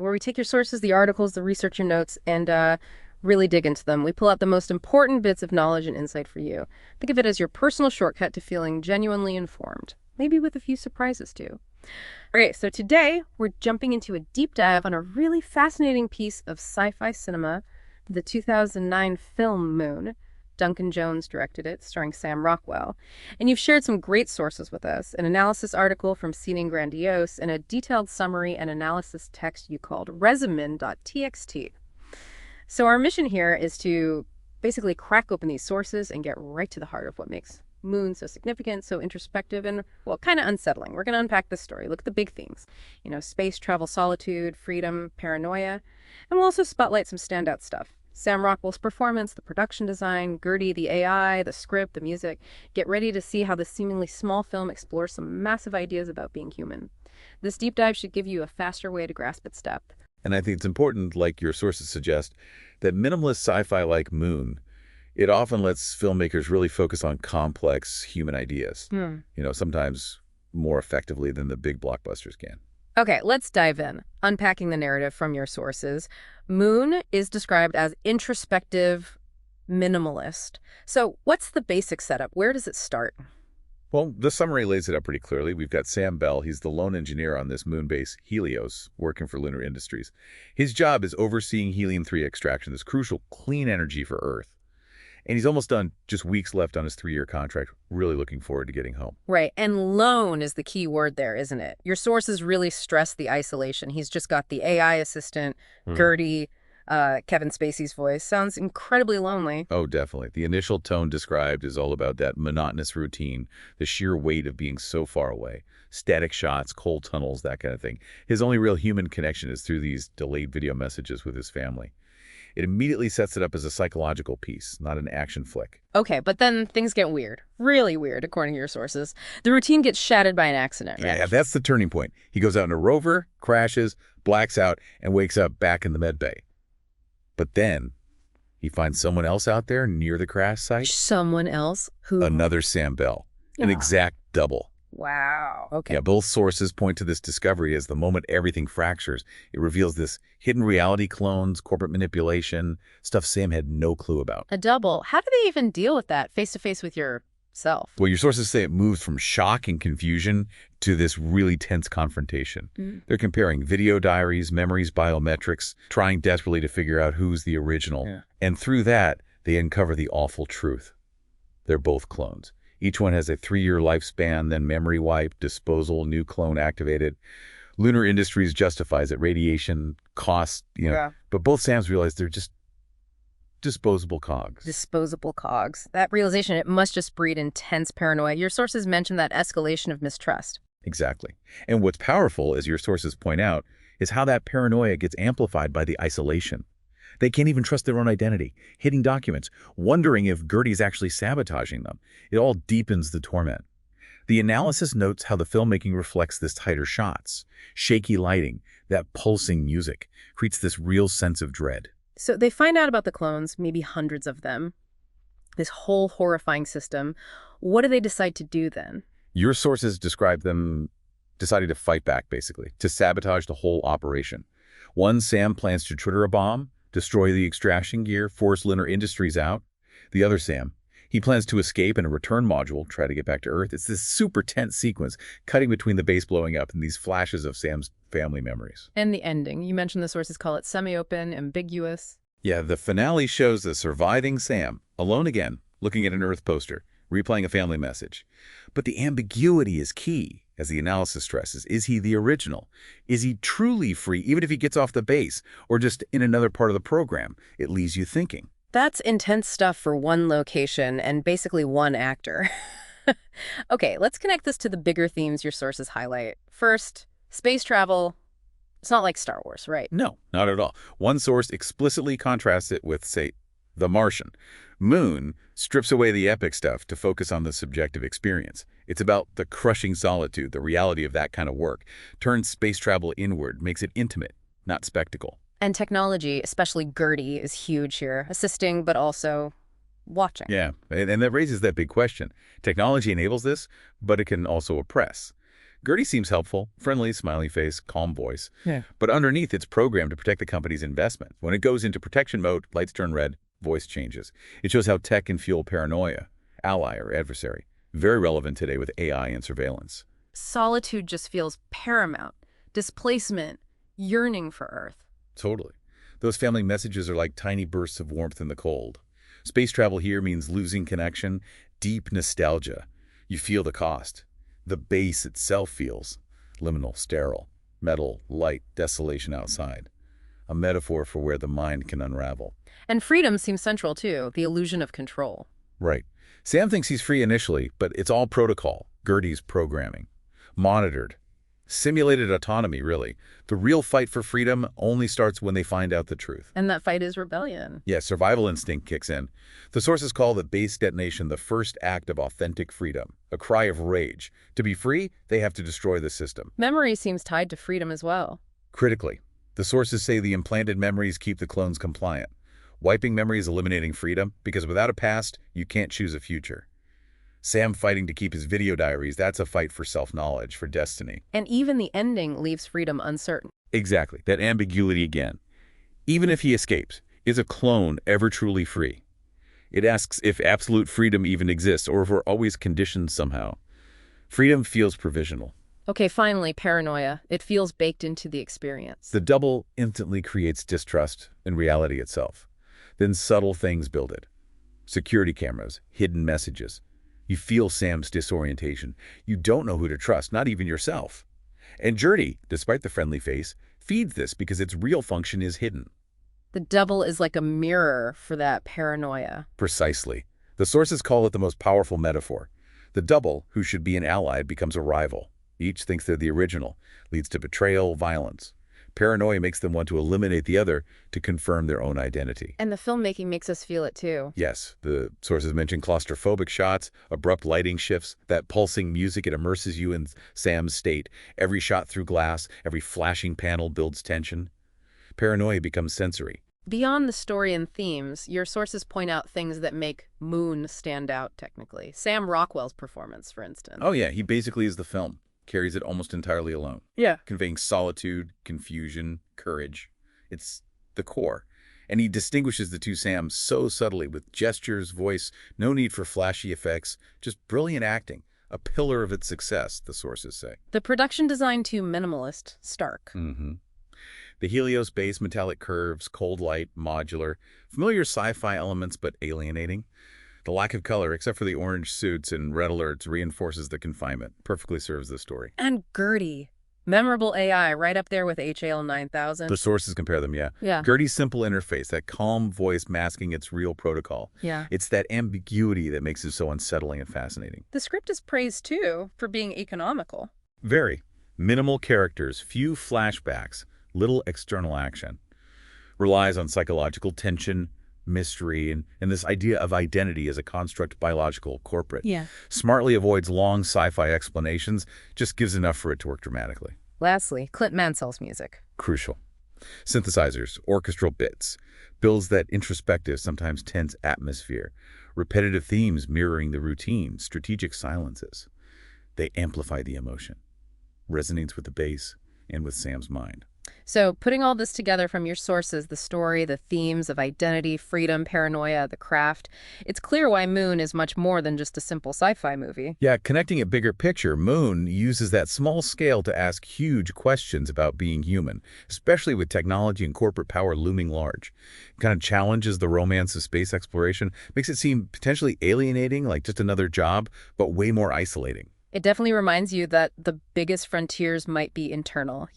where we take your sources, the articles, the research, your notes, and really dig into them. We pull out the most important bits of knowledge and insight for you. Think of it as your personal shortcut to feeling genuinely informed, maybe with a few surprises too. Okay, so today we're jumping into a deep dive on a really fascinating piece of sci-fi cinema, the 2009 film Moon. Duncan Jones directed it, starring Sam Rockwell. And you've shared some great sources with us, an analysis article from Seeming Grandiose, and a detailed summary and analysis text you called resumen.txt. So our mission here is to basically crack open these sources and get right to the heart of what makes Moon so significant, so introspective, and, well, kind of unsettling. We're going to unpack this story, look at the big themes. Space travel, solitude, freedom, paranoia. And we'll also spotlight some standout stuff. Sam Rockwell's performance, the production design, Gertie, the AI, the script, the music. Get ready to see how this seemingly small film explores some massive ideas about being human. This deep dive should give you a faster way to grasp its depth. And I think it's important, like your sources suggest, that minimalist sci-fi like Moon, it often lets filmmakers really focus on complex human ideas, sometimes more effectively than the big blockbusters can. Okay, let's dive in. Unpacking the narrative from your sources. Moon is described as introspective, minimalist. So what's the basic setup? Where does it start? Well, the summary lays it out pretty clearly. We've got Sam Bell. He's the lone engineer on this moon base, Helios, working for Lunar Industries. His job is overseeing helium-3 extraction, this crucial clean energy for Earth. And he's almost done, just weeks left on his 3-year contract, really looking forward to getting home. Right, and lone is the key word there, isn't it? Your sources really stress the isolation. He's just got the AI assistant, Gertie, Kevin Spacey's voice. Sounds incredibly lonely. Oh, definitely. The initial tone described is all about that monotonous routine, the sheer weight of being so far away. Static shots, cold tunnels, that kind of thing. His only real human connection is through these delayed video messages with his family. It immediately sets it up as a psychological piece, not an action flick. Okay, but then things get weird. Really weird, according to your sources. The routine gets shattered by an accident, right? Yeah, that's the turning point. He goes out in a rover, crashes, blacks out, and wakes up back in the med bay. But then he finds someone else out there near the crash site. Someone else? Who? Another Sam Bell. An exact double. Wow. Okay. Yeah, both sources point to this discovery as the moment everything fractures. It reveals this hidden reality clones, corporate manipulation, stuff Sam had no clue about. A double. How do they even deal with that face-to-face with yourself? Well, your sources say it moves from shock and confusion to this really tense confrontation. They're comparing video diaries, memories, biometrics, trying desperately to figure out who's the original. Yeah. And through that, they uncover the awful truth. They're both clones. Each one has a 3-year lifespan, then memory wipe, disposal, new clone activated. Lunar Industries justifies it, radiation, cost, but both Sams realize they're just disposable cogs. Disposable cogs. That realization, it must just breed intense paranoia. Your sources mention that escalation of mistrust. Exactly. And what's powerful, as your sources point out, is how that paranoia gets amplified by the isolation. They can't even trust their own identity, hiding documents, wondering if Gertie's actually sabotaging them. It all deepens the torment. The analysis notes how the filmmaking reflects this tighter shots, shaky lighting, that pulsing music, creates this real sense of dread. So they find out about the clones, maybe hundreds of them, this whole horrifying system. What do they decide to do then? Your sources describe them deciding to fight back, basically, to sabotage the whole operation. One, Sam plans to trigger a bomb, destroy the extraction gear, force Lunar Industries out. The other Sam, he plans to escape in a return module, try to get back to Earth. It's this super tense sequence, cutting between the base blowing up and these flashes of Sam's family memories. And the ending. You mentioned the sources call it semi-open, ambiguous. Yeah, the finale shows the surviving Sam, alone again, looking at an Earth poster, replaying a family message. But the ambiguity is key. As the analysis stresses, is he the original? Is he truly free, even if he gets off the base, or just in another part of the program? It leaves you thinking. That's intense stuff for one location and basically one actor. Okay, let's connect this to the bigger themes your sources highlight. First, space travel. It's not like Star Wars, right? No, not at all. One source explicitly contrasts it with, say, The Martian. Moon strips away the epic stuff to focus on the subjective experience. It's about the crushing solitude, the reality of that kind of work. Turns space travel inward, makes it intimate, not spectacle. And technology, especially Gertie, is huge here, assisting but also watching. Yeah, and that raises that big question. Technology enables this, but it can also oppress. Gertie seems helpful, friendly, smiley face, calm voice. Yeah. But underneath, it's programmed to protect the company's investment. When it goes into protection mode, lights turn red, voice changes. It shows how tech can fuel paranoia, ally or adversary. Very relevant today with AI and surveillance. Solitude just feels paramount. Displacement, yearning for Earth. Totally. Those family messages are like tiny bursts of warmth in the cold. Space travel here means losing connection, deep nostalgia. You feel the cost. The base itself feels liminal, sterile, metal, light, desolation outside. A metaphor for where the mind can unravel. And freedom seems central too, the illusion of control. Right. Sam thinks he's free initially, but it's all protocol. Gertie's programming. Monitored. Simulated autonomy, really. The real fight for freedom only starts when they find out the truth. And that fight is rebellion. Yeah, survival instinct kicks in. The sources call the base detonation the first act of authentic freedom, a cry of rage. To be free, they have to destroy the system. Memory seems tied to freedom as well. Critically, the sources say the implanted memories keep the clones compliant. Wiping memories eliminating freedom, because without a past, you can't choose a future. Sam fighting to keep his video diaries, that's a fight for self-knowledge, for destiny. And even the ending leaves freedom uncertain. Exactly, that ambiguity again. Even if he escapes, is a clone ever truly free? It asks if absolute freedom even exists, or if we're always conditioned somehow. Freedom feels provisional. Okay, finally, paranoia. It feels baked into the experience. The double instantly creates distrust in reality itself. Then subtle things build it. Security cameras, hidden messages. You feel Sam's disorientation. You don't know who to trust, not even yourself. And Gertie, despite the friendly face, feeds this because its real function is hidden. The double is like a mirror for that paranoia. Precisely. The sources call it the most powerful metaphor. The double, who should be an ally, becomes a rival. Each thinks they're the original, leads to betrayal, violence. Paranoia makes them want to eliminate the other to confirm their own identity. And the filmmaking makes us feel it too. Yes, the sources mention claustrophobic shots, abrupt lighting shifts, that pulsing music, it immerses you in Sam's state. Every shot through glass, every flashing panel builds tension. Paranoia becomes sensory. Beyond the story and themes, your sources point out things that make Moon stand out technically. Sam Rockwell's performance, for instance. Oh yeah, he basically is the film. Carries it almost entirely alone. Yeah. Conveying solitude, confusion, courage. It's the core. And he distinguishes the two Sams so subtly with gestures, voice, no need for flashy effects, just brilliant acting. A pillar of its success, the sources say. The production design too minimalist, stark. The Helios base, metallic curves, cold light, modular, familiar sci-fi elements but alienating. The lack of color, except for the orange suits and red alerts, reinforces the confinement. Perfectly serves the story. And Gertie. Memorable AI, right up there with HAL 9000. The sources compare them, yeah. Yeah. Gertie's simple interface, that calm voice masking its real protocol. Yeah. It's that ambiguity that makes it so unsettling and fascinating. The script is praised, too, for being economical. Very. Minimal characters, few flashbacks, little external action. Relies on psychological tension, mystery, and this idea of identity as a construct biological, corporate. Yeah. Smartly avoids long sci-fi explanations, just gives enough for it to work dramatically. Lastly, Clint Mansell's music. Crucial. Synthesizers, orchestral bits, builds that introspective, sometimes tense atmosphere. Repetitive themes mirroring the routine, strategic silences. They amplify the emotion. Resonates with the bass and with Sam's mind. So putting all this together from your sources, the story, the themes of identity, freedom, paranoia, the craft, it's clear why Moon is much more than just a simple sci-fi movie. Yeah, connecting a bigger picture, Moon uses that small scale to ask huge questions about being human, especially with technology and corporate power looming large. It kind of challenges the romance of space exploration, makes it seem potentially alienating, like just another job, but way more isolating. It definitely reminds you that the biggest frontiers might be internal,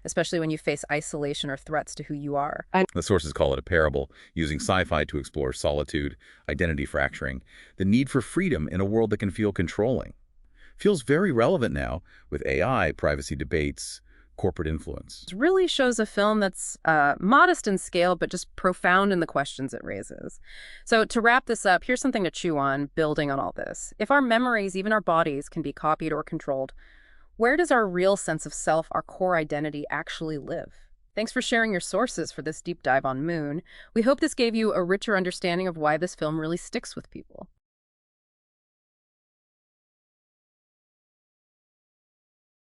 especially when you face isolation or threats to who you are. The sources call it a parable, using sci-fi to explore solitude, identity fracturing, the need for freedom in a world that can feel controlling. Feels very relevant now with AI, privacy debates, corporate influence. It really shows a film that's modest in scale, but just profound in the questions it raises. So to wrap this up, here's something to chew on, building on all this. If our memories, even our bodies, can be copied or controlled, where does our real sense of self, our core identity, actually live? Thanks for sharing your sources for this deep dive on Moon. We hope this gave you a richer understanding of why this film really sticks with people.